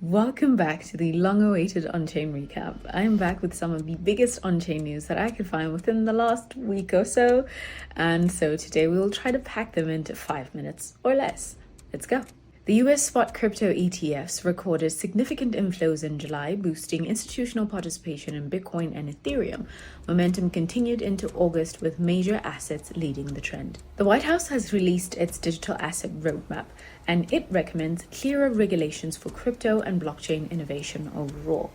Welcome back to the long-awaited Onchain recap. I am back with some of the biggest Onchain news that I could find within the last week or so. And so today we will try to pack them into 5 minutes or less. Let's go. The US spot crypto ETFs recorded significant inflows in July, boosting institutional participation in Bitcoin and Ethereum. Momentum continued into August with major assets leading the trend. The White House has released its digital asset roadmap, and it recommends clearer regulations for crypto and blockchain innovation overall.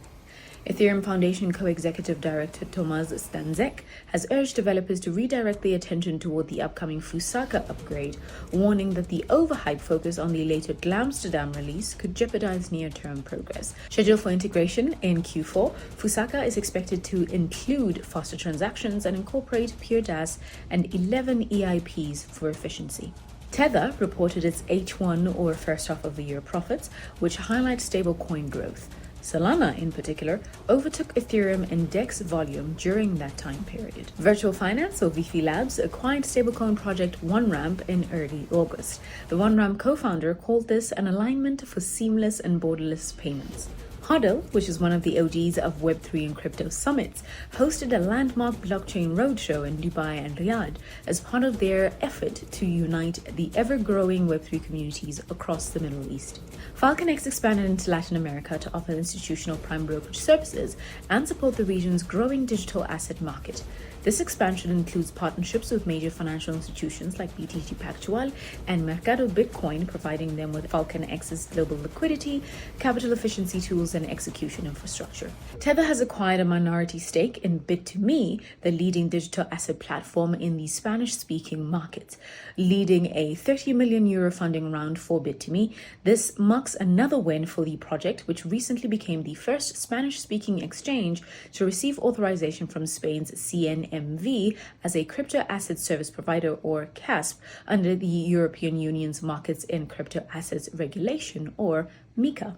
Ethereum Foundation co-executive director Tomasz Stańczak has urged developers to redirect their attention toward the upcoming Fusaka upgrade, warning that the overhyped focus on the later Glamsterdam release could jeopardize near-term progress. Scheduled for integration in Q4, Fusaka is expected to include faster transactions and incorporate Pure DAS and 11 EIPs for efficiency. Tether reported its H1 or first half of the year profits, which highlight stablecoin growth. Solana, in particular, overtook Ethereum in DEX volume during that time period. Virtual Finance, or VC Labs, acquired stablecoin project OneRamp in early August. The OneRamp co-founder called this an alignment for seamless and borderless payments. Hodl, which is one of the OGs of Web3 and crypto summits, hosted a landmark blockchain roadshow in Dubai and Riyadh as part of their effort to unite the ever-growing Web3 communities across the Middle East. FalconX expanded into Latin America to offer institutional prime brokerage services and support the region's growing digital asset market. This expansion includes partnerships with major financial institutions like BTG Pactual and Mercado Bitcoin, providing them with FalconX's global liquidity, capital efficiency tools, and execution infrastructure. Tether has acquired a minority stake in Bit2Me, the leading digital asset platform in the Spanish-speaking market, leading a €30 million funding round for Bit2Me. This marks another win for the project, which recently became the first Spanish-speaking exchange to receive authorization from Spain's CNMV as a crypto asset service provider, or CASP, under the European Union's Markets in Crypto Assets Regulation, or MiCA.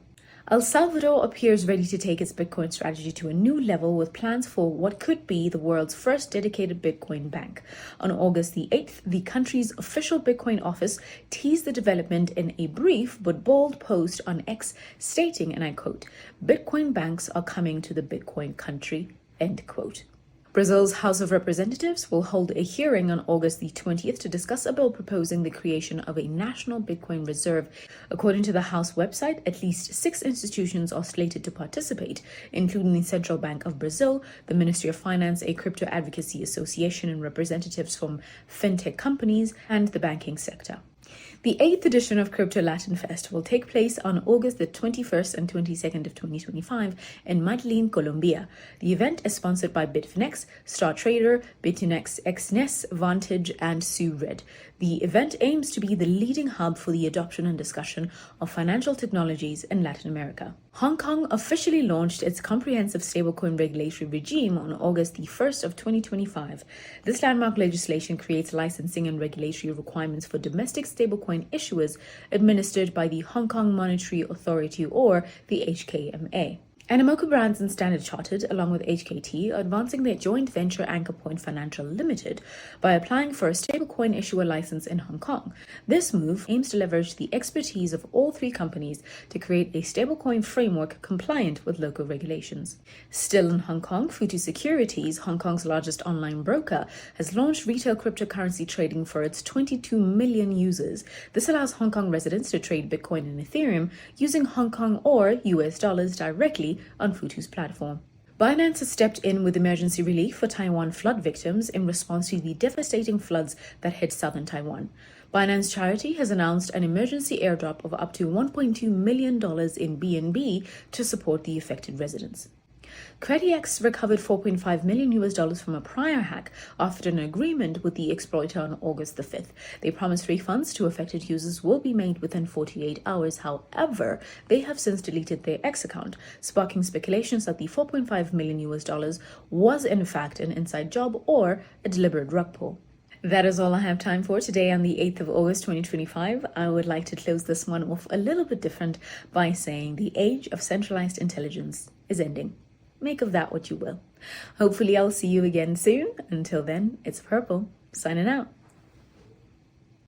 El Salvador appears ready to take its Bitcoin strategy to a new level with plans for what could be the world's first dedicated Bitcoin bank. On August the 8th, the country's official Bitcoin office teased the development in a brief but bold post on X, stating, and I quote, "Bitcoin banks are coming to the Bitcoin country," end quote. Brazil's House of Representatives will hold a hearing on August the 20th to discuss a bill proposing the creation of a national Bitcoin reserve. According to the House website, at least 6 institutions are slated to participate, including the Central Bank of Brazil, the Ministry of Finance, a crypto advocacy association, and representatives from fintech companies and the banking sector. The 8th edition of Crypto Latin Fest will take place on August the 21st and 22nd of 2025 in Medellin, Colombia. The event is sponsored by Bitfinex, Star Trader, Bitfinex XNES, Vantage, and SuRed. The event aims to be the leading hub for the adoption and discussion of financial technologies in Latin America. Hong Kong officially launched its comprehensive stablecoin regulatory regime on August the 1st of 2025. This landmark legislation creates licensing and regulatory requirements for domestic stablecoin issuers administered by the Hong Kong Monetary Authority, or the HKMA. Animoca Brands and Standard Chartered, along with HKT, are advancing their joint venture Anchor Point Financial Limited by applying for a stablecoin issuer license in Hong Kong. This move aims to leverage the expertise of all 3 companies to create a stablecoin framework compliant with local regulations. Still in Hong Kong, Futu Securities, Hong Kong's largest online broker, has launched retail cryptocurrency trading for its 22 million users. This allows Hong Kong residents to trade Bitcoin and Ethereum using Hong Kong or US dollars directly on Futu's platform. Binance has stepped in with emergency relief for Taiwan flood victims in response to the devastating floods that hit southern Taiwan. Binance Charity has announced an emergency airdrop of up to $1.2 million in BNB to support the affected residents. CreditX recovered $4.5 million from a prior hack after an agreement with the exploiter on August the 5th. They promised refunds to affected users will be made within 48 hours. However, they have since deleted their X account, sparking speculations that the $4.5 million was in fact an inside job or a deliberate rug pull. That is all I have time for today on the 8th of August 2025. I would like to close this one off a little bit different by saying the age of centralized intelligence is ending. Make of that what you will. Hopefully I'll see you again soon. Until then, it's Purple, signing out.